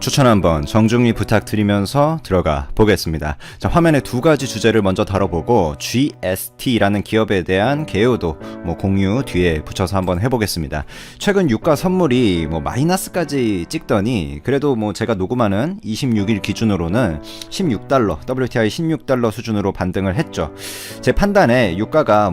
추천 한번 정중히 부탁드리면서 들어가 보겠습니다. 자, 화면에 두 가지 주제를 먼저 다뤄보고 GST라는 기업에 대한 개요도 공유 뒤에 붙여서 한번 해보겠습니다. 최근 유가 선물이 마이너스까지 찍더니 그래도 제가 녹음하는 26일 기준으로는 16달러, WTI 16달러 수준으로 반등을 했죠. 제 판단에 유가가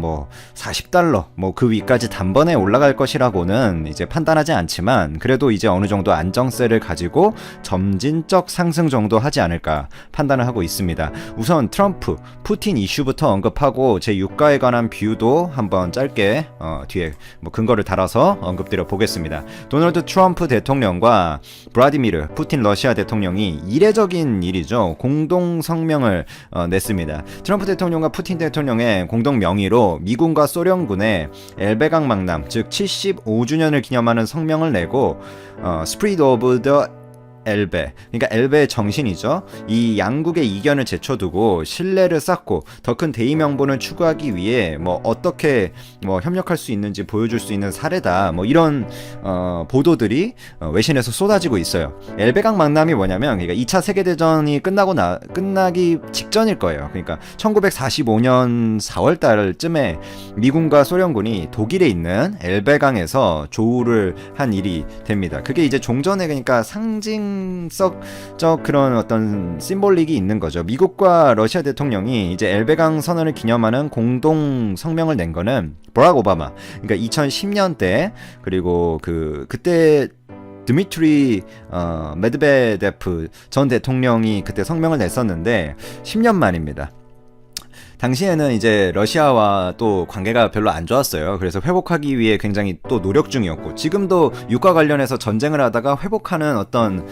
40달러 그 위까지 단번에 올라갈 것이라고는 이제 판단하지 않지만 그래도 이제 어느 정도 안정세를 가지고 점진적 상승 정도 하지 않을까 판단을 하고 있습니다. 우선 트럼프, 푸틴 이슈부터 언급하고 제 유가에 관한 뷰도 한번 짧게 뒤에 근거를 달아서 언급드려 보겠습니다. 도널드 트럼프 대통령과 블라디미르 푸틴 러시아 대통령이 이례적인 일이죠. 공동 성명을 냈습니다. 트럼프 대통령과 푸틴 대통령의 공동 명의로 미군과 소련군의 엘베강 망람, 즉 75주년을 기념하는 성명을 내고 Spirit of the 엘베, 그러니까 엘베의 정신이죠. 이 양국의 이견을 제쳐두고 신뢰를 쌓고 더 큰 대의 명분을 추구하기 위해 어떻게 협력할 수 있는지 보여줄 수 있는 사례다. 이런 보도들이 외신에서 쏟아지고 있어요. 엘베강 망람이 뭐냐면, 그러니까 2차 세계대전이 끝나기 직전일 거예요. 그러니까 1945년 4월달쯤에 미군과 소련군이 독일에 있는 엘베강에서 조우를 한 일이 됩니다. 그게 이제 종전의 그러니까 상징적 그런 어떤 심볼릭이 있는 거죠. 미국과 러시아 대통령이 이제 엘베강 선언을 기념하는 공동 성명을 낸 거는 버락 오바마, 그러니까 2010년 때, 그리고 그때 드미트리 메드베데프 전 대통령이 그때 성명을 냈었는데 10년 만입니다. 당시에는 이제 러시아와 또 관계가 별로 안 좋았어요. 그래서 회복하기 위해 굉장히 또 노력 중이었고, 지금도 유가 관련해서 전쟁을 하다가 회복하는 어떤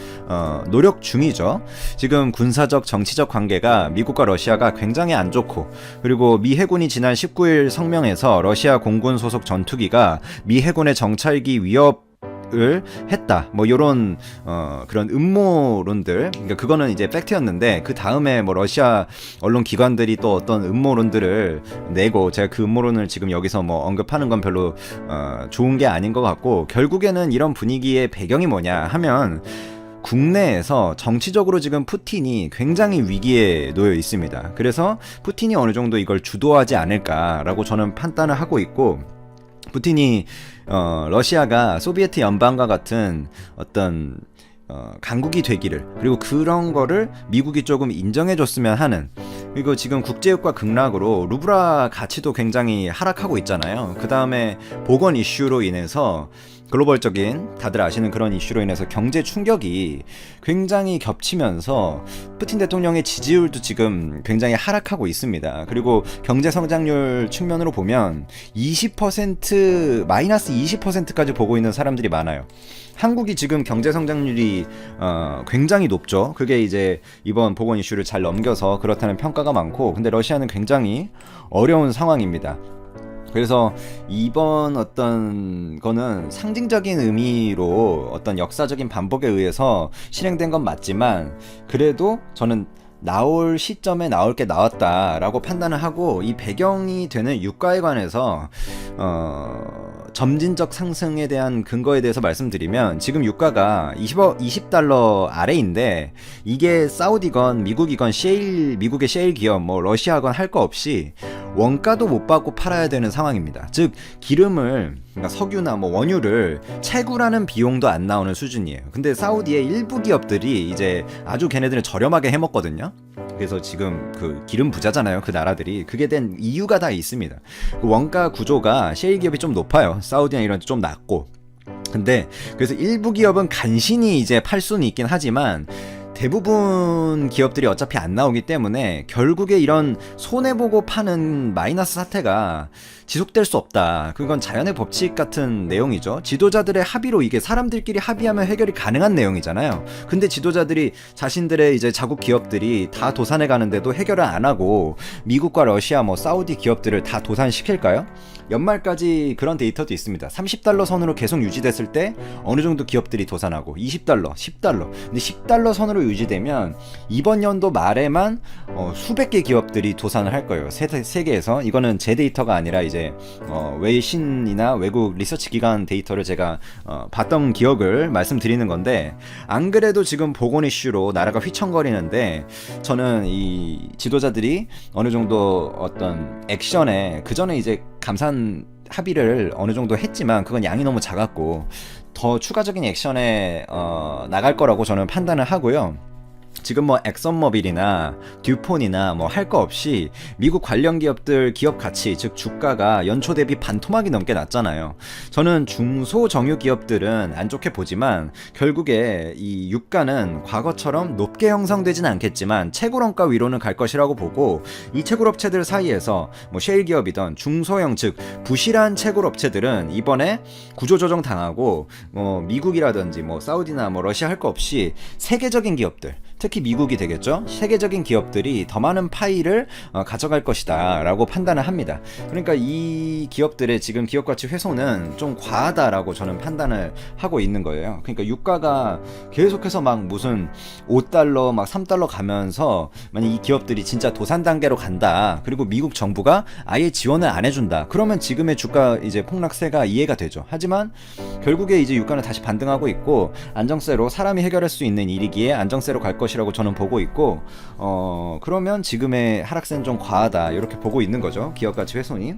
노력 중이죠. 지금 군사적 정치적 관계가 미국과 러시아가 굉장히 안 좋고, 그리고 미 해군이 지난 19일 성명에서 러시아 공군 소속 전투기가 미 해군의 정찰기 위협 을 했다. 요런 그런 음모론들, 그러니까 그거는 이제 팩트였는데 그 다음에 러시아 언론 기관들이 또 어떤 음모론들을 내고, 제가 그 음모론을 지금 여기서 언급하는 건 별로 좋은 게 아닌 것 같고, 결국에는 이런 분위기의 배경이 뭐냐 하면 국내에서 정치적으로 지금 푸틴이 굉장히 위기에 놓여 있습니다. 그래서 푸틴이 어느 정도 이걸 주도하지 않을까라고 저는 판단을 하고 있고, 푸틴이 러시아가 소비에트 연방과 같은 어떤 강국이 되기를, 그리고 그런 거를 미국이 조금 인정해줬으면 하는, 그리고 지금 국제유가 급락으로 루블화 가치도 굉장히 하락하고 있잖아요. 그 다음에 보건 이슈로 인해서 글로벌적인, 다들 아시는 그런 이슈로 인해서 경제 충격이 굉장히 겹치면서 푸틴 대통령의 지지율도 지금 굉장히 하락하고 있습니다. 그리고 경제 성장률 측면으로 보면 마이너스 20%까지 보고 있는 사람들이 많아요. 한국이 지금 경제 성장률이 굉장히 높죠. 그게 이제 이번 보건 이슈를 잘 넘겨서 그렇다는 평가가 많고, 근데 러시아는 굉장히 어려운 상황입니다. 그래서 이번 어떤 거는 상징적인 의미로 어떤 역사적인 반복에 의해서 실행된 건 맞지만, 그래도 저는 나올 시점에 나올 게 나왔다라고 판단을 하고, 이 배경이 되는 유가에 관해서 점진적 상승에 대한 근거에 대해서 말씀드리면, 지금 유가가 20달러 아래인데 이게 사우디건 미국이건 미국의 셰일 기업 러시아건 할 거 없이 원가도 못 받고 팔아야 되는 상황입니다. 즉 기름을, 그러니까 석유나 원유를 채굴하는 비용도 안 나오는 수준이에요. 근데 사우디의 일부 기업들이 이제 아주 걔네들은 저렴하게 해먹거든요. 그래서 지금 그 기름 부자잖아요, 그 나라들이. 그게 된 이유가 다 있습니다. 그 원가 구조가 셰일 기업이 좀 높아요. 사우디나 이런 데 좀 낮고. 근데 그래서 일부 기업은 간신히 이제 팔 수는 있긴 하지만 대부분 기업들이 어차피 안 나오기 때문에 결국에 이런 손해보고 파는 마이너스 사태가 지속될 수 없다. 그건 자연의 법칙 같은 내용이죠. 지도자들의 합의로, 이게 사람들끼리 합의하면 해결이 가능한 내용이잖아요. 근데 지도자들이 자신들의 이제 자국 기업들이 다 도산해 가는데도 해결을 안 하고 미국과 러시아 사우디 기업들을 다 도산시킬까요? 연말까지 그런 데이터도 있습니다. 30달러 선으로 계속 유지됐을 때 어느 정도 기업들이 도산하고, 20달러, 10달러. 근데 10달러 선으로 유지되면 이번 연도 말에만 수백 개 기업들이 도산을 할 거예요. 세계에서. 이거는 제 데이터가 아니라 이제 이제 외신이나 외국 리서치 기관 데이터를 제가 봤던 기억을 말씀드리는 건데, 안 그래도 지금 보건 이슈로 나라가 휘청거리는데 저는 이 지도자들이 어느 정도 어떤 액션에, 그 전에 이제 감산 합의를 어느 정도 했지만 그건 양이 너무 작았고 더 추가적인 액션에 나갈 거라고 저는 판단을 하고요. 지금 뭐 엑선모빌이나 듀폰이나 뭐 할 거 없이 미국 관련 기업들 기업 가치, 즉 주가가 연초 대비 반토막이 넘게 났잖아요. 저는 중소정유 기업들은 안 좋게 보지만 결국에 이 유가는 과거처럼 높게 형성되진 않겠지만 채굴원가 위로는 갈 것이라고 보고, 이 채굴업체들 사이에서 뭐 셰일 기업이던 중소형, 즉 부실한 채굴업체들은 이번에 구조조정 당하고 미국이라든지 뭐 사우디나 뭐 러시아 할 거 없이 세계적인 기업들, 특히 미국이 되겠죠. 세계적인 기업들이 더 많은 파이를 가져갈 것이다 라고 판단을 합니다. 그러니까 이 기업들의 지금 기업가치 훼손은 좀 과하다라고 저는 판단을 하고 있는 거예요. 그러니까 유가가 계속해서 막 무슨 5달러 막 3달러 가면서 만약 이 기업들이 진짜 도산 단계로 간다, 그리고 미국 정부가 아예 지원을 안 해준다, 그러면 지금의 주가 이제 폭락세가 이해가 되죠. 하지만 결국에 이제 유가는 다시 반등하고 있고 안정세로, 사람이 해결할 수 있는 일이기에 안정세로 갈 것이라고 저는 보고 있고, 그러면 지금의 하락세는 좀 과하다 이렇게 보고 있는 거죠. 기업가치 훼손이.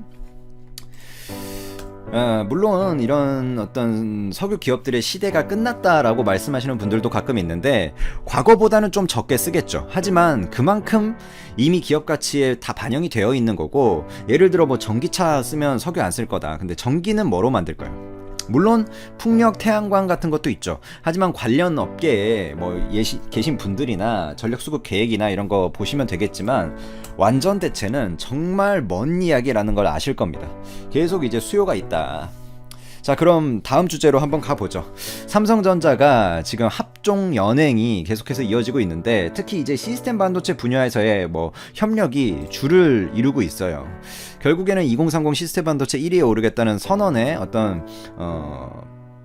물론 이런 어떤 석유 기업들의 시대가 끝났다라고 말씀하시는 분들도 가끔 있는데 과거보다는 좀 적게 쓰겠죠. 하지만 그만큼 이미 기업 가치에 다 반영이 되어 있는 거고, 예를 들어 뭐 전기차 쓰면 석유 안 쓸 거다. 근데 전기는 뭐로 만들까요? 물론 풍력, 태양광 같은 것도 있죠. 하지만 관련 업계에 뭐 계신 분들이나 전력 수급 계획이나 이런 거 보시면 되겠지만 완전 대체는 정말 먼 이야기라는 걸 아실 겁니다. 계속 이제 수요가 있다. 자, 그럼 다음 주제로 한번 가보죠. 삼성전자가 지금 합종 연행이 계속해서 이어지고 있는데, 특히 이제 시스템 반도체 분야에서의 뭐 협력이 줄을 이루고 있어요. 결국에는 2030 시스템 반도체 1위에 오르겠다는 선언의 어떤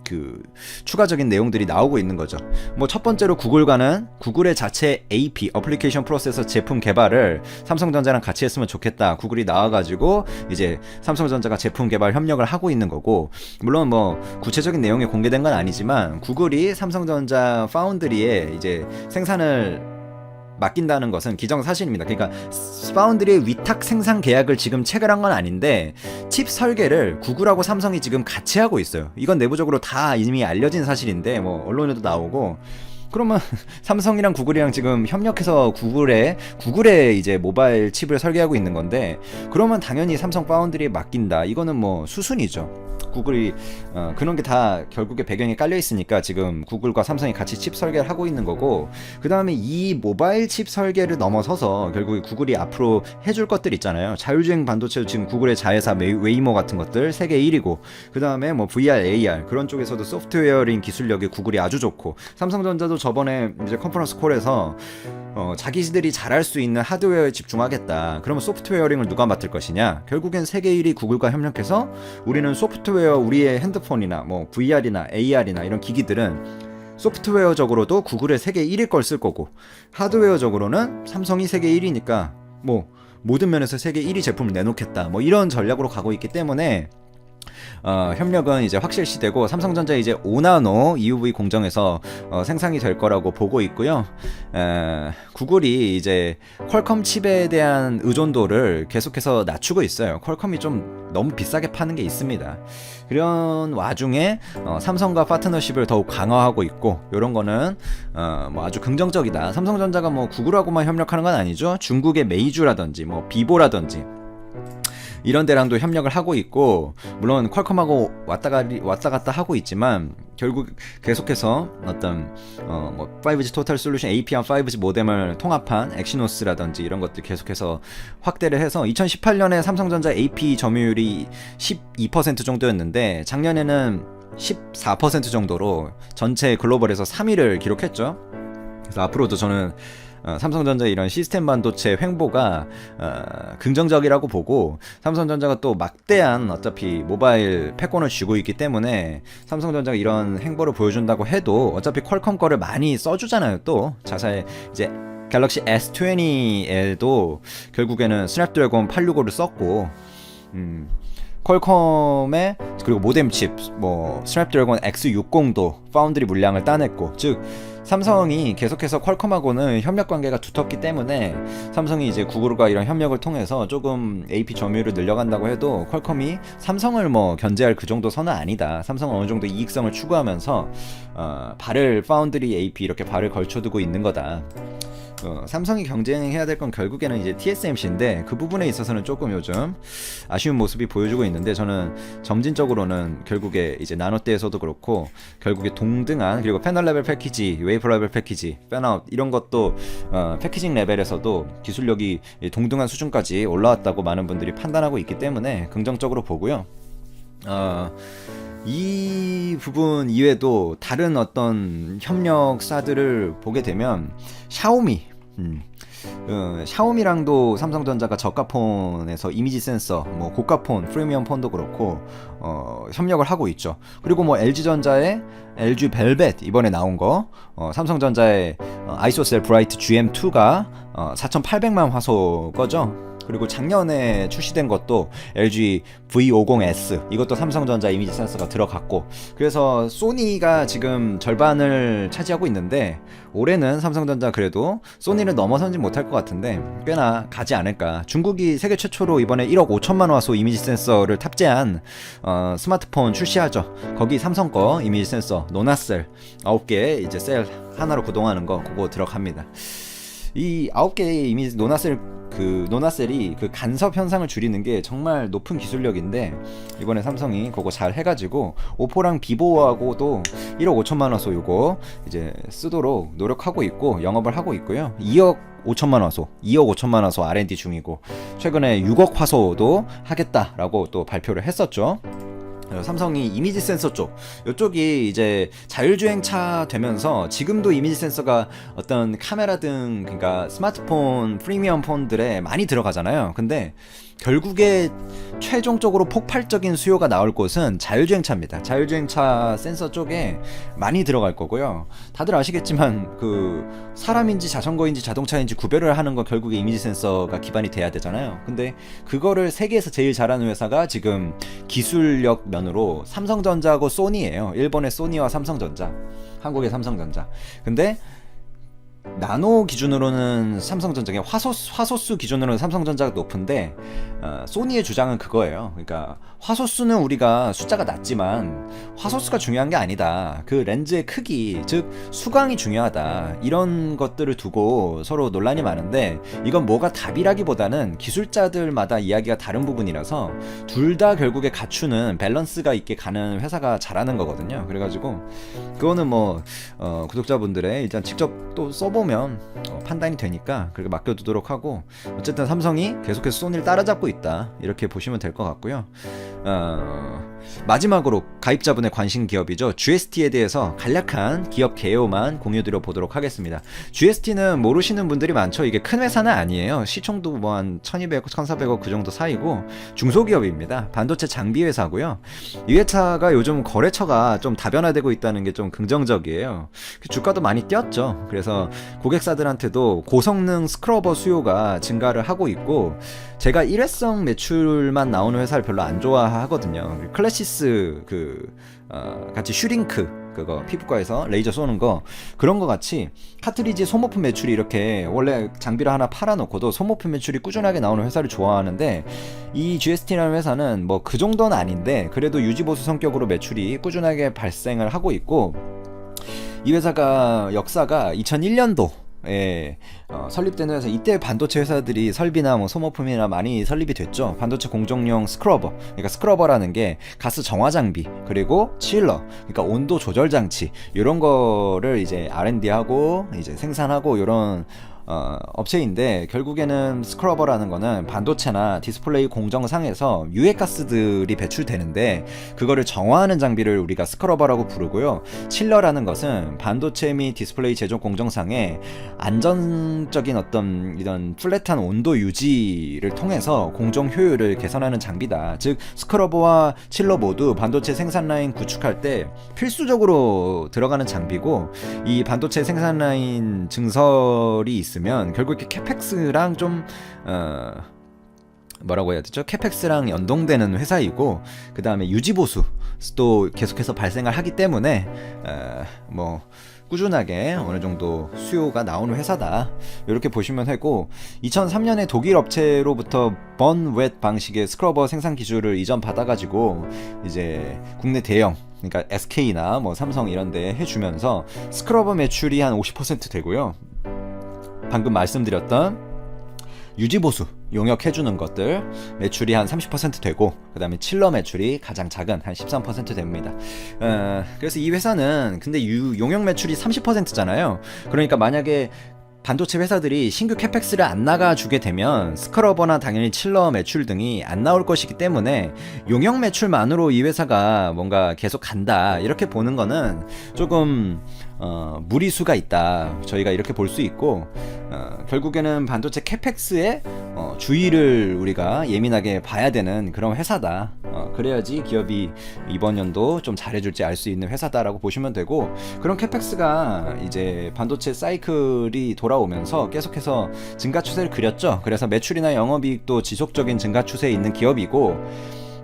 그 추가적인 내용들이 나오고 있는 거죠. 뭐 첫 번째로 구글의 자체 AP 어플리케이션 프로세서 제품 개발을 삼성전자랑 같이 했으면 좋겠다. 구글이 나와가지고 이제 삼성전자가 제품 개발 협력을 하고 있는 거고, 물론 뭐 구체적인 내용이 공개된 건 아니지만 구글이 삼성전자 파운드리에 이제 생산을 맡긴다는 것은 기정사실입니다. 그러니까 파운드리의 위탁 생산 계약을 지금 체결한 건 아닌데 칩 설계를 구글하고 삼성이 지금 같이 하고 있어요. 이건 내부적으로 다 이미 알려진 사실인데 뭐 언론에도 나오고, 그러면 삼성이랑 구글이랑 지금 협력해서 구글에 이제 모바일 칩을 설계하고 있는 건데, 그러면 당연히 삼성 파운드리에 맡긴다. 이거는 뭐 수순이죠. 구글이 그런 게 다 결국에 배경에 깔려 있으니까 지금 구글과 삼성이 같이 칩 설계를 하고 있는 거고, 그 다음에 이 모바일 칩 설계를 넘어서서 결국에 구글이 앞으로 해줄 것들 있잖아요. 자율주행 반도체도 지금 구글의 자회사 웨이모 같은 것들 세계 1위고, 그 다음에 뭐 VR, AR 그런 쪽에서도 소프트웨어링 기술력이 구글이 아주 좋고, 삼성전자도 저번에 이제 컨퍼런스 콜에서 자기들이 잘할 수 있는 하드웨어에 집중하겠다. 그러면 소프트웨어링을 누가 맡을 것이냐? 결국엔 세계 1위 구글과 협력해서 우리는 소프트웨어, 우리의 핸드폰이나 뭐 VR이나 AR이나 이런 기기들은 소프트웨어적으로도 구글의 세계 1위 걸 쓸 거고, 하드웨어적으로는 삼성이 세계 1위니까 뭐 모든 면에서 세계 1위 제품을 내놓겠다. 뭐 이런 전략으로 가고 있기 때문에 협력은 이제 확실시되고, 삼성전자 이제 5나노 EUV 공정에서 생산이 될 거라고 보고 있고요. 구글이 이제 퀄컴 칩에 대한 의존도를 계속해서 낮추고 있어요. 퀄컴이 좀 너무 비싸게 파는 게 있습니다. 그런 와중에 삼성과 파트너십을 더욱 강화하고 있고, 이런 거는 뭐 아주 긍정적이다. 삼성전자가 뭐 구글하고만 협력하는 건 아니죠. 중국의 메이주라든지 뭐 비보라든지 이런 데랑도 협력을 하고 있고, 물론 퀄컴하고 왔다 갔다 하고 있지만 결국 계속해서 어떤 뭐 5G 토탈 솔루션 AP와 5G 모뎀을 통합한 엑시노스라든지 이런 것들 계속해서 확대를 해서 2018년에 삼성전자 AP 점유율이 12% 정도였는데 작년에는 14% 정도로 전체 글로벌에서 3위를 기록했죠. 그래서 앞으로도 저는 삼성전자 이런 시스템 반도체 횡보가 긍정적이라고 보고, 삼성전자가 또 막대한 어차피 모바일 패권을 쥐고 있기 때문에 삼성전자가 이런 행보를 보여준다고 해도 어차피 퀄컴 거를 많이 써주잖아요. 또 자사의 이제 갤럭시 S20에도 결국에는 스냅드래곤 865를 썼고, 퀄컴의 그리고 모뎀 칩 뭐 스냅드래곤 X60도 파운드리 물량을 따냈고, 즉 삼성이 계속해서 퀄컴하고는 협력 관계가 두텁기 때문에 삼성이 이제 구글과 이런 협력을 통해서 조금 AP 점유율을 늘려간다고 해도 퀄컴이 삼성을 뭐 견제할 그 정도 선은 아니다. 삼성은 어느 정도 이익성을 추구하면서 발을 파운드리 AP 이렇게 발을 걸쳐두고 있는 거다. 삼성이 경쟁해야 될 건 결국에는 이제 TSMC인데 그 부분에 있어서는 조금 요즘 아쉬운 모습이 보여주고 있는데, 저는 점진적으로는 결국에 이제 나노대에서도 그렇고 결국에 동등한, 그리고 패널 레벨 패키지, 웨이퍼 레벨 패키지, 팬아웃 이런 것도 패키징 레벨에서도 기술력이 동등한 수준까지 올라왔다고 많은 분들이 판단하고 있기 때문에 긍정적으로 보고요. 이 부분 이외에도 다른 어떤 협력사들을 보게 되면 샤오미, 샤오미랑도 삼성전자가 저가폰에서 이미지 센서, 뭐 고가폰, 프리미엄 폰도 그렇고 협력을 하고 있죠. 그리고 뭐 LG전자의 LG 벨벳 이번에 나온 거, 삼성전자의 아이소셀 브라이트 GM2가 4800만 화소 거죠. 그리고 작년에 출시된 것도 LG V50S, 이것도 삼성전자 이미지 센서가 들어갔고, 그래서 소니가 지금 절반을 차지하고 있는데 올해는 삼성전자 그래도 소니를 넘어서지 못할 것 같은데 꽤나 가지 않을까. 중국이 세계 최초로 이번에 1억 5천만 화소 이미지 센서를 탑재한 스마트폰 출시하죠. 거기 삼성 거 이미지 센서 노나셀 9개 이제 셀 하나로 구동하는 거 그거 들어갑니다. 이 9개의 이미지 노나셀이 그 간섭 현상을 줄이는 게 정말 높은 기술력인데, 이번에 삼성이 그거 잘 해가지고 오포랑 비보하고도 1억 5천만 화소 요거 이제 쓰도록 노력하고 있고 영업을 하고 있고요. 2억 5천만 화소, 2억 5천만 화소 R&D 중이고, 최근에 6억 화소도 하겠다라고 또 발표를 했었죠. 삼성이 이미지 센서 쪽, 이쪽이 이제 자율주행차 되면서 지금도 이미지 센서가 어떤 카메라 등, 그러니까 스마트폰 프리미엄 폰들에 많이 들어가잖아요. 근데 결국에 최종적으로 폭발적인 수요가 나올 곳은 자율주행차입니다. 자율주행차 센서 쪽에 많이 들어갈 거고요. 다들 아시겠지만 그 사람인지 자전거인지 자동차인지 구별을 하는 건 결국에 이미지 센서가 기반이 돼야 되잖아요. 근데 그거를 세계에서 제일 잘하는 회사가 지금 기술력 면으로 삼성전자하고 소니예요. 일본의 소니와 삼성전자, 한국의 삼성전자. 근데 나노 기준으로는 삼성전자가, 화소수 기준으로는 삼성전자가 높은데 소니의 주장은 그거예요. 그러니까 화소수는 우리가 숫자가 낮지만 화소수가 중요한 게 아니다. 그 렌즈의 크기, 즉 수광이 중요하다. 이런 것들을 두고 서로 논란이 많은데, 이건 뭐가 답이라기보다는 기술자들마다 이야기가 다른 부분이라서 둘 다 결국에 갖추는 밸런스가 있게 가는 회사가 잘하는 거거든요. 그래가지고 그거는 뭐 구독자분들의 일단 직접 또 써보면 판단이 되니까 그렇게 맡겨두도록 하고, 어쨌든 삼성이 계속해서 소니를 따라잡고 있다, 이렇게 보시면 될 것 같고요. 마지막으로 가입자분의 관심 기업이죠. GST에 대해서 간략한 기업 개요만 공유드려 보도록 하겠습니다. GST는 모르시는 분들이 많죠. 이게 큰 회사는 아니에요. 시총도 뭐 한 1200억, 1400억 그 정도 사이고 중소기업입니다. 반도체 장비 회사고요. 이 회사가 요즘 거래처가 좀 다변화되고 있다는 게 좀 긍정적이에요. 주가도 많이 뛰었죠. 그래서 고객사들한테도 고성능 스크러버 수요가 증가를 하고 있고, 제가 일회성 매출만 나오는 회사를 별로 안 좋아하거든요. 클래시스 같이 슈링크, 그거 피부과에서 레이저 쏘는 거, 그런 거 같이 카트리지 소모품 매출이 이렇게 원래 장비를 하나 팔아놓고도 소모품 매출이 꾸준하게 나오는 회사를 좋아하는데, 이 GST라는 회사는 뭐 그 정도는 아닌데 그래도 유지보수 성격으로 매출이 꾸준하게 발생을 하고 있고, 이 회사가 역사가 2001년도 설립된 회사, 이때 반도체 회사들이 설비나 뭐 소모품이나 많이 설립이 됐죠. 반도체 공정용 스크러버, 그러니까 스크러버라는 게 가스 정화 장비, 그리고 칠러, 그러니까 온도 조절 장치, 이런 거를 이제 R&D하고 이제 생산하고 이런 업체인데, 결국에는 스크러버라는 거는 반도체나 디스플레이 공정상에서 유해가스들이 배출되는데 그거를 정화하는 장비를 우리가 스크러버라고 부르고요. 칠러라는 것은 반도체 및 디스플레이 제조 공정상에 안정적인 어떤 이런 플랫한 온도 유지를 통해서 공정 효율을 개선하는 장비다. 즉 스크러버와 칠러 모두 반도체 생산 라인 구축할 때 필수적으로 들어가는 장비고, 이 반도체 생산 라인 증설이 있으면 결국 이렇게 캐펙스랑 좀 뭐라고 해야 되죠? 캐펙스랑 연동되는 회사이고, 그 다음에 유지보수도 계속해서 발생을 하기 때문에 뭐 꾸준하게 어느 정도 수요가 나오는 회사다, 이렇게 보시면 되고, 2003년에 독일 업체로부터 번웻 방식의 스크러버 생산 기술을 이전 받아가지고 이제 국내 대형, 그러니까 SK나 뭐 삼성 이런 데 해주면서 스크러버 매출이 한 50% 되고요. 방금 말씀드렸던 유지보수 용역해주는 것들 매출이 한 30% 되고, 그 다음에 칠러 매출이 가장 작은 한 13% 됩니다. 그래서 이 회사는 근데 용역 매출이 30%잖아요. 그러니까 만약에 반도체 회사들이 신규 캐펙스를 안 나가주게 되면 스크러버나 당연히 칠러 매출 등이 안 나올 것이기 때문에 용역 매출만으로 이 회사가 뭔가 계속 간다, 이렇게 보는 거는 조금 무리수가 있다, 저희가 이렇게 볼 수 있고, 결국에는 반도체 캐펙스의 주의를 우리가 예민하게 봐야 되는 그런 회사다. 그래야지 기업이 이번 연도 좀 잘해줄지 알 수 있는 회사다라고 보시면 되고, 그런 캐펙스가 이제 반도체 사이클이 돌아오면서 계속해서 증가 추세를 그렸죠. 그래서 매출이나 영업이익도 지속적인 증가 추세에 있는 기업이고,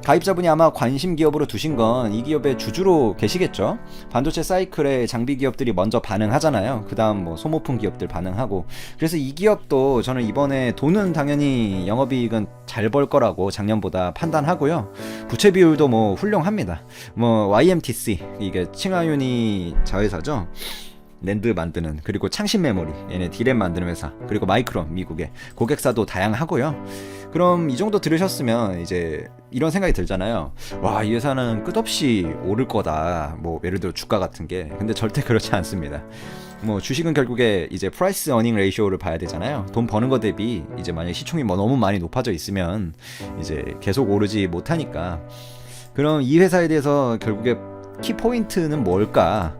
가입자분이 아마 관심 기업으로 두신 건 이 기업의 주주로 계시겠죠. 반도체 사이클에 장비 기업들이 먼저 반응하잖아요. 그 다음 뭐 소모품 기업들 반응하고, 그래서 이 기업도 저는 이번에 돈은 당연히 영업이익은 잘 벌 거라고 작년보다 판단하고요. 부채 비율도 뭐 훌륭합니다. 뭐 YMTC, 이게 칭하윤이 자회사죠. 랜드 만드는, 그리고 창신 메모리, 얘네 디램 만드는 회사, 그리고 마이크론 미국의 고객사도 다양하고요. 그럼 이 정도 들으셨으면 이제 이런 생각이 들잖아요. 와, 이 회사는 끝없이 오를 거다, 뭐 예를 들어 주가 같은 게. 근데 절대 그렇지 않습니다. 뭐 주식은 결국에 이제 프라이스 어닝 레이쇼를 봐야 되잖아요. 돈 버는 거 대비 이제 만약에 시총이 뭐 너무 많이 높아져 있으면 이제 계속 오르지 못하니까. 그럼 이 회사에 대해서 결국에 키포인트는 뭘까?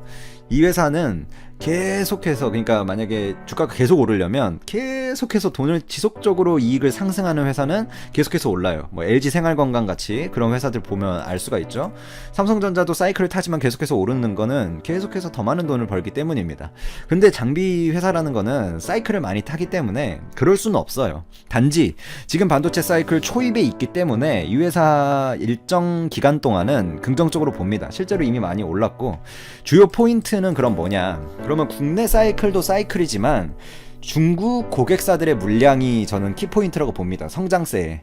이 회사는 계속해서, 그러니까 만약에 주가가 계속 오르려면 계속해서 돈을 지속적으로 이익을 상승하는 회사는 계속해서 올라요. 뭐 LG 생활건강 같이 그런 회사들 보면 알 수가 있죠. 삼성전자도 사이클을 타지만 계속해서 오르는 거는 계속해서 더 많은 돈을 벌기 때문입니다. 근데 장비 회사라는 거는 사이클을 많이 타기 때문에 그럴 수는 없어요. 단지 지금 반도체 사이클 초입에 있기 때문에 이 회사 일정 기간 동안은 긍정적으로 봅니다. 실제로 이미 많이 올랐고, 주요 포인트는 그럼 뭐냐? 그러면 국내 사이클도 사이클이지만 중국 고객사들의 물량이 저는 키포인트라고 봅니다. 성장세에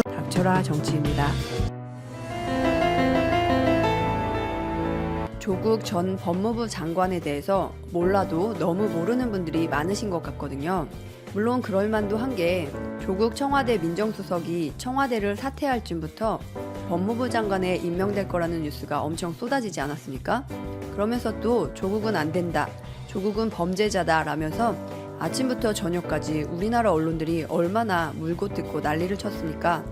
닥쳐라 정치입니다. 조국 전 법무부 장관에 대해서 몰라도 너무 모르는 분들이 많으신 것 같거든요. 물론 그럴만도 한 게 조국 청와대 민정수석이 청와대를 사퇴할 쯤부터 법무부 장관에 임명될 거라는 뉴스가 엄청 쏟아지지 않았습니까? 그러면서 또 조국은 안 된다, 조국은 범죄자다 라면서 아침부터 저녁까지 우리나라 언론들이 얼마나 물고 뜯고 난리를 쳤습니까?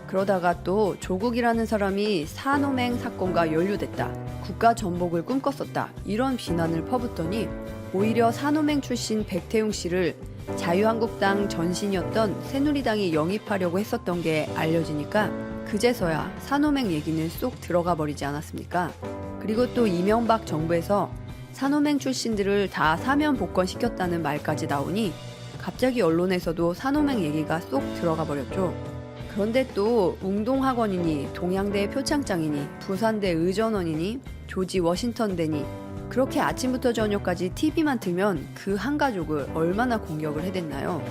그러다가 또 조국이라는 사람이 산호맹 사건과 연루됐다, 국가 전복을 꿈꿨었다, 이런 비난을 퍼붓더니 오히려 산호맹 출신 백태웅 씨를 자유한국당 전신이었던 새누리당이 영입하려고 했었던 게 알려지니까 그제서야 산호맹 얘기는 쏙 들어가 버리지 않았습니까? 그리고 또 이명박 정부에서 산호맹 출신들을 다 사면 복권시켰다는 말까지 나오니 갑자기 언론에서도 산호맹 얘기가 쏙 들어가 버렸죠. 그런데 또 웅동학원이니 동양대 표창장이니 부산대 의전원이니 조지 워싱턴대니 그렇게 아침부터 저녁까지 TV만 틀면 그 한 가족을 얼마나 공격을 해댔나요?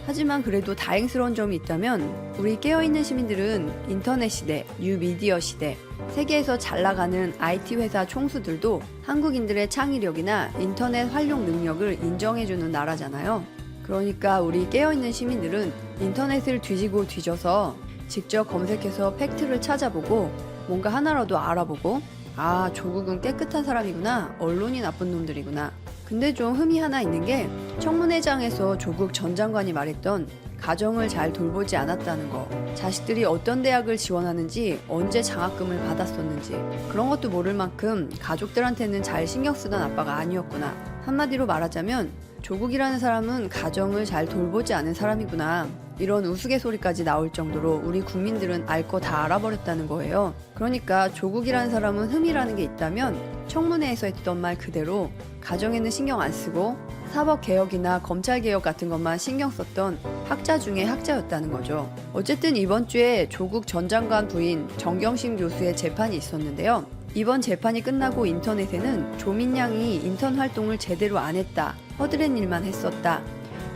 하지만 그래도 다행스러운 점이 있다면 우리 깨어있는 시민들은 인터넷 시대, 뉴미디어 시대, 세계에서 잘 나가는 IT 회사 총수들도 한국인들의 창의력이나 인터넷 활용 능력을 인정해주는 나라잖아요. 그러니까 우리 깨어있는 시민들은 인터넷을 뒤지고 뒤져서 직접 검색해서 팩트를 찾아보고 뭔가 하나라도 알아보고, 아, 조국은 깨끗한 사람이구나, 언론이 나쁜 놈들이구나. 근데 좀 흠이 하나 있는 게 청문회장에서 조국 전 장관이 말했던 가정을 잘 돌보지 않았다는 거, 자식들이 어떤 대학을 지원하는지, 언제 장학금을 받았었는지 그런 것도 모를 만큼 가족들한테는 잘 신경 쓰던 아빠가 아니었구나. 한마디로 말하자면 조국이라는 사람은 가정을 잘 돌보지 않은 사람이구나. 이런 우스갯소리까지 나올 정도로 우리 국민들은 알 거 다 알아버렸다는 거예요. 그러니까 조국이라는 사람은 흠이라는 게 있다면 청문회에서 했던 말 그대로 가정에는 신경 안 쓰고 사법개혁이나 검찰개혁 같은 것만 신경 썼던 학자 중에 학자였다는 거죠. 어쨌든 이번 주에 조국 전 장관 부인 정경심 교수의 재판이 있었는데요. 이번 재판이 끝나고 인터넷에는 조민양이 인턴 활동을 제대로 안 했다, 허드렛 일만 했었다,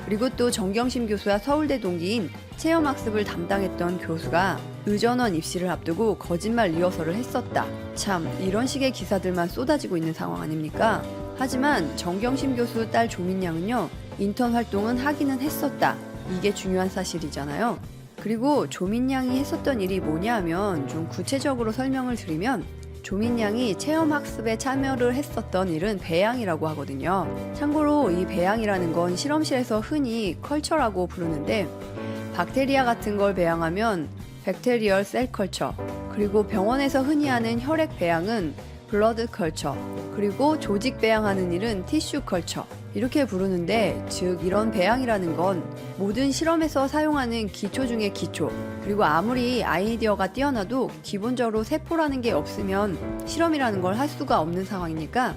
그리고 또 정경심 교수와 서울대 동기인 체험학습을 담당했던 교수가 의전원 입시를 앞두고 거짓말 리허설을 했었다. 참, 이런 식의 기사들만 쏟아지고 있는 상황 아닙니까? 하지만 정경심 교수 딸 조민양은요, 인턴 활동은 하기는 했었다. 이게 중요한 사실이잖아요. 그리고 조민양이 했었던 일이 뭐냐 하면 좀 구체적으로 설명을 드리면 조민양이 체험학습에 참여를 했었던 일은 배양이라고 하거든요. 참고로 이 배양이라는 건 실험실에서 흔히 컬처라고 부르는데 박테리아 같은 걸 배양하면 백테리얼 셀 컬처, 그리고 병원에서 흔히 하는 혈액 배양은 블러드 컬처, 그리고 조직 배양하는 일은 티슈 컬처, 이렇게 부르는데, 즉 이런 배양이라는 건 모든 실험에서 사용하는 기초 중에 기초, 그리고 아무리 아이디어가 뛰어나도 기본적으로 세포라는 게 없으면 실험이라는 걸 할 수가 없는 상황이니까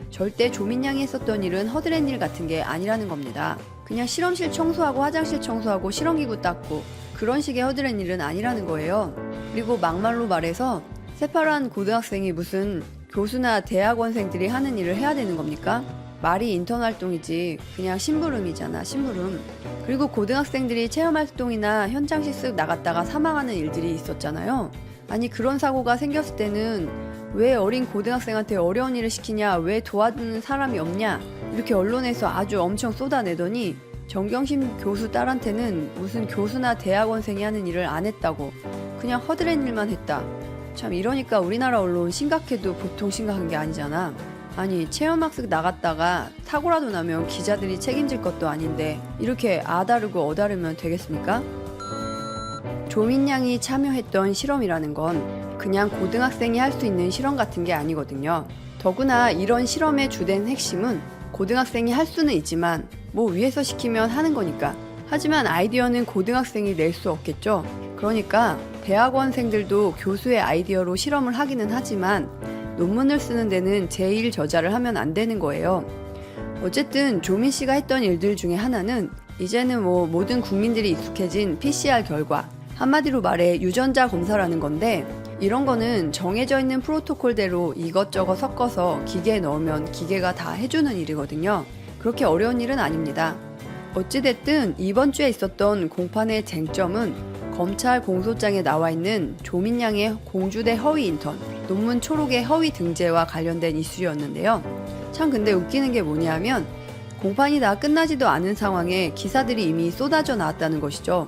절대 조민양이 했었던 일은 허드렛 일 같은 게 아니라는 겁니다. 그냥 실험실 청소하고 화장실 청소하고 실험기구 닦고 그런 식의 허드렛 일은 아니라는 거예요. 그리고 막말로 말해서 새파란 고등학생이 무슨 교수나 대학원생들이 하는 일을 해야 되는 겁니까? 말이 인턴 활동이지 그냥 심부름이잖아, 심부름. 그리고 고등학생들이 체험활동이나 현장 실습 나갔다가 사망하는 일들이 있었잖아요. 아니, 그런 사고가 생겼을 때는 왜 어린 고등학생한테 어려운 일을 시키냐, 왜 도와주는 사람이 없냐, 이렇게 언론에서 아주 엄청 쏟아내더니 정경심 교수 딸한테는 무슨 교수나 대학원생이 하는 일을 안 했다고, 그냥 허드렛 일만 했다. 참, 이러니까 우리나라 언론 심각해도 보통 심각한 게 아니잖아. 아니, 체험학습 나갔다가 사고라도 나면 기자들이 책임질 것도 아닌데 이렇게 아다르고 어다르면 되겠습니까? 조민양이 참여했던 실험이라는 건 그냥 고등학생이 할 수 있는 실험 같은 게 아니거든요. 더구나 이런 실험의 주된 핵심은 고등학생이 할 수는 있지만 뭐 위에서 시키면 하는 거니까. 하지만 아이디어는 고등학생이 낼 수 없겠죠. 그러니까 대학원생들도 교수의 아이디어로 실험을 하기는 하지만 논문을 쓰는 데는 제1저자를 하면 안 되는 거예요. 어쨌든 조민 씨가 했던 일들 중에 하나는 이제는 뭐 모든 국민들이 익숙해진 PCR 결과, 한마디로 말해 유전자 검사라는 건데, 이런 거는 정해져 있는 프로토콜대로 이것저것 섞어서 기계에 넣으면 기계가 다 해주는 일이거든요. 그렇게 어려운 일은 아닙니다. 어찌됐든 이번 주에 있었던 공판의 쟁점은 검찰 공소장에 나와 있는 조민양의 공주대 허위 인턴, 논문 초록의 허위 등재와 관련된 이슈였는데요. 참, 근데 웃기는 게 뭐냐면 공판이 다 끝나지도 않은 상황에 기사들이 이미 쏟아져 나왔다는 것이죠.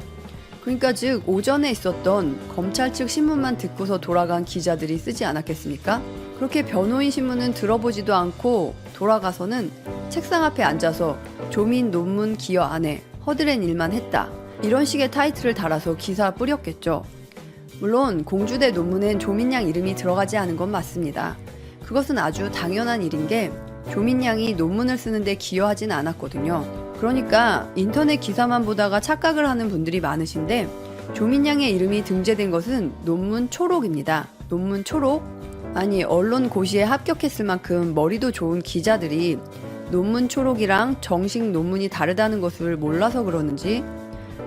그러니까 즉 오전에 있었던 검찰 측 신문만 듣고서 돌아간 기자들이 쓰지 않았겠습니까? 그렇게 변호인 신문은 들어보지도 않고 돌아가서는 책상 앞에 앉아서 조민 논문 기여 안 해, 허드렛 일만 했다, 이런 식의 타이틀을 달아서 기사 뿌렸겠죠. 물론 공주대 논문엔 조민양 이름이 들어가지 않은 건 맞습니다. 그것은 아주 당연한 일인 게 조민양이 논문을 쓰는데 기여하진 않았거든요. 그러니까 인터넷 기사만 보다가 착각을 하는 분들이 많으신데 조민양의 이름이 등재된 것은 논문 초록입니다. 논문 초록? 아니, 언론 고시에 합격했을 만큼 머리도 좋은 기자들이 논문 초록이랑 정식 논문이 다르다는 것을 몰라서 그러는지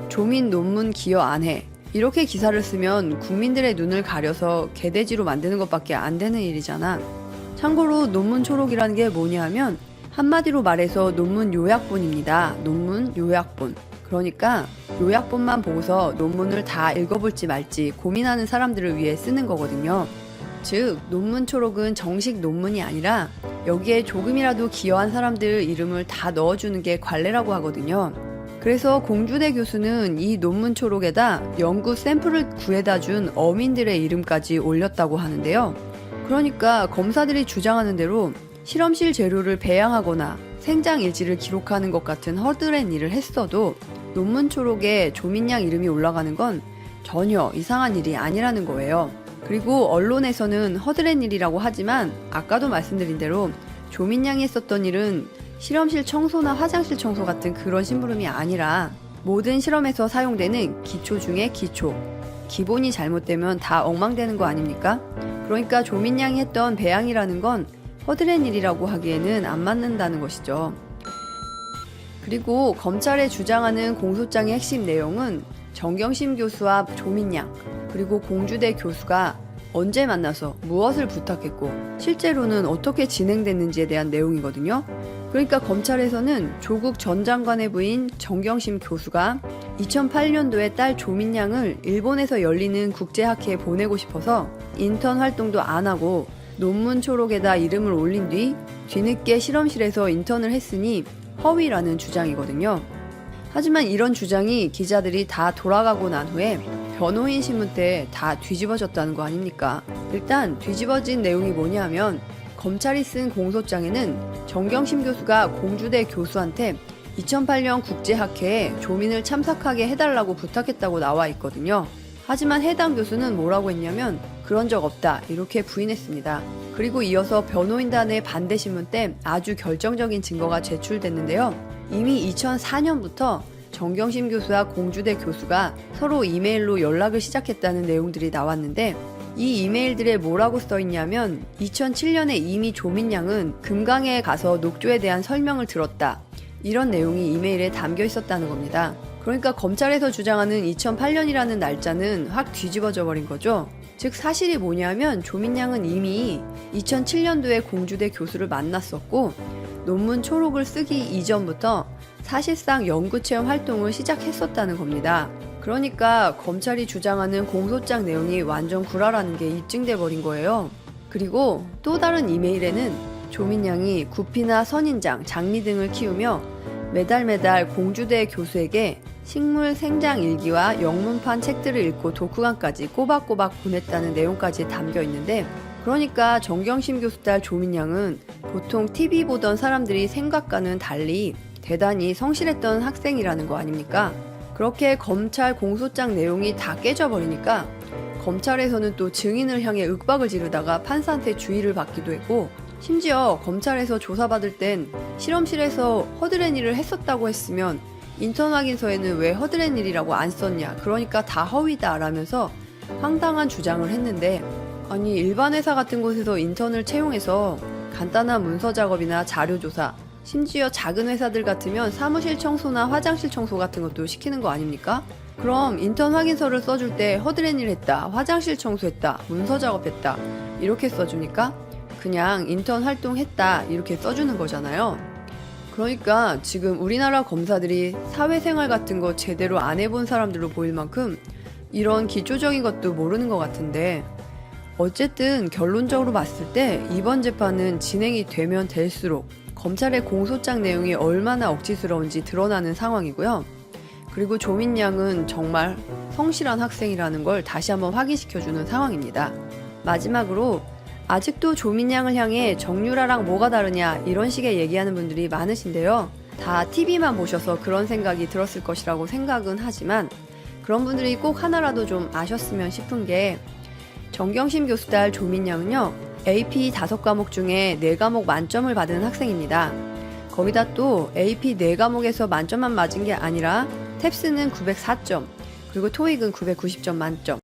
조민 논문 기여 안 해, 이렇게 기사를 쓰면 국민들의 눈을 가려서 개돼지로 만드는 것밖에 안 되는 일이잖아. 참고로 논문 초록이라는 게 뭐냐 하면 한마디로 말해서 논문 요약본입니다. 논문 요약본. 그러니까 요약본만 보고서 논문을 다 읽어볼지 말지 고민하는 사람들을 위해 쓰는 거거든요. 즉 논문 초록은 정식 논문이 아니라 여기에 조금이라도 기여한 사람들 이름을 다 넣어주는 게 관례라고 하거든요. 그래서 공주대 교수는 이 논문 초록에다 연구 샘플을 구해다 준 어민들의 이름까지 올렸다고 하는데요. 그러니까 검사들이 주장하는 대로 실험실 재료를 배양하거나 생장 일지를 기록하는 것 같은 허드렛 일을 했어도 논문 초록에 조민양 이름이 올라가는 건 전혀 이상한 일이 아니라는 거예요. 그리고 언론에서는 허드렛 일이라고 하지만 아까도 말씀드린 대로 조민양이 했었던 일은 실험실 청소나 화장실 청소 같은 그런 심부름이 아니라 모든 실험에서 사용되는 기초 중에 기초. 기본이 잘못되면 다 엉망되는 거 아닙니까? 그러니까 조민양이 했던 배양이라는 건 허드렛 일이라고 하기에는 안 맞는다는 것이죠. 그리고 검찰에 주장하는 공소장의 핵심 내용은 정경심 교수와 조민양, 그리고 공주대 교수가 언제 만나서 무엇을 부탁했고 실제로는 어떻게 진행됐는지에 대한 내용이거든요. 그러니까 검찰에서는 조국 전 장관의 부인 정경심 교수가 2008년도에 딸 조민양을 일본에서 열리는 국제학회에 보내고 싶어서 인턴 활동도 안 하고 논문 초록에다 이름을 올린 뒤 뒤늦게 실험실에서 인턴을 했으니 허위라는 주장이거든요. 하지만 이런 주장이 기자들이 다 돌아가고 난 후에 변호인 신문 때 다 뒤집어졌다는 거 아닙니까? 일단 뒤집어진 내용이 뭐냐면 검찰이 쓴 공소장에는 정경심 교수가 공주대 교수한테 2008년 국제학회에 조민을 참석하게 해달라고 부탁했다고 나와 있거든요. 하지만 해당 교수는 뭐라고 했냐면 그런 적 없다 이렇게 부인했습니다. 그리고 이어서 변호인단의 반대 신문 때 아주 결정적인 증거가 제출됐는데요. 이미 2004년부터 정경심 교수와 공주대 교수가 서로 이메일로 연락을 시작했다는 내용들이 나왔는데 이 이메일들에 뭐라고 써있냐면 2007년에 이미 조민양은 금강에 가서 녹조에 대한 설명을 들었다. 이런 내용이 이메일에 담겨 있었다는 겁니다. 그러니까 검찰에서 주장하는 2008년이라는 날짜는 확 뒤집어져 버린 거죠. 즉 사실이 뭐냐면 조민양은 이미 2007년도에 공주대 교수를 만났었고 논문 초록을 쓰기 이전부터 사실상 연구체험 활동을 시작했었다는 겁니다. 그러니까 검찰이 주장하는 공소장 내용이 완전 구라라는 게 입증돼 버린 거예요. 그리고 또 다른 이메일에는 조민양이 구피나 선인장, 장미 등을 키우며 매달 공주대 교수에게 식물 생장 일기와 영문판 책들을 읽고 독후감까지 꼬박꼬박 보냈다는 내용까지 담겨 있는데 그러니까 정경심 교수 딸 조민양은 보통 TV 보던 사람들이 생각과는 달리 대단히 성실했던 학생이라는 거 아닙니까? 그렇게 검찰 공소장 내용이 다 깨져버리니까 검찰에서는 또 증인을 향해 윽박을 지르다가 판사한테 주의를 받기도 했고 심지어 검찰에서 조사받을 땐 실험실에서 허드렛 일을 했었다고 했으면 인턴 확인서에는 왜 허드렛 일이라고 안 썼냐 그러니까 다 허위다 라면서 황당한 주장을 했는데 아니 일반 회사 같은 곳에서 인턴을 채용해서 간단한 문서 작업이나 자료 조사 심지어 작은 회사들 같으면 사무실 청소나 화장실 청소 같은 것도 시키는 거 아닙니까? 그럼 인턴 확인서를 써줄 때 허드렛 일 했다, 화장실 청소했다, 문서 작업했다 이렇게 써주니까 그냥 인턴 활동했다 이렇게 써주는 거잖아요. 그러니까 지금 우리나라 검사들이 사회생활 같은 거 제대로 안 해본 사람들로 보일 만큼 이런 기초적인 것도 모르는 것 같은데 어쨌든 결론적으로 봤을 때 이번 재판은 진행이 되면 될수록 검찰의 공소장 내용이 얼마나 억지스러운지 드러나는 상황이고요. 그리고 조민양은 정말 성실한 학생이라는 걸 다시 한번 확인시켜주는 상황입니다. 마지막으로 아직도 조민양을 향해 정유라랑 뭐가 다르냐 이런 식의 얘기하는 분들이 많으신데요. 다 TV만 보셔서 그런 생각이 들었을 것이라고 생각은 하지만 그런 분들이 꼭 하나라도 좀 아셨으면 싶은 게 정경심 교수 딸 조민양은요. AP 5과목 중에 4과목 만점을 받은 학생입니다. 거기다 또 AP 4과목에서 만점만 맞은 게 아니라 탭스는 904점, 그리고 토익은 990점 만점.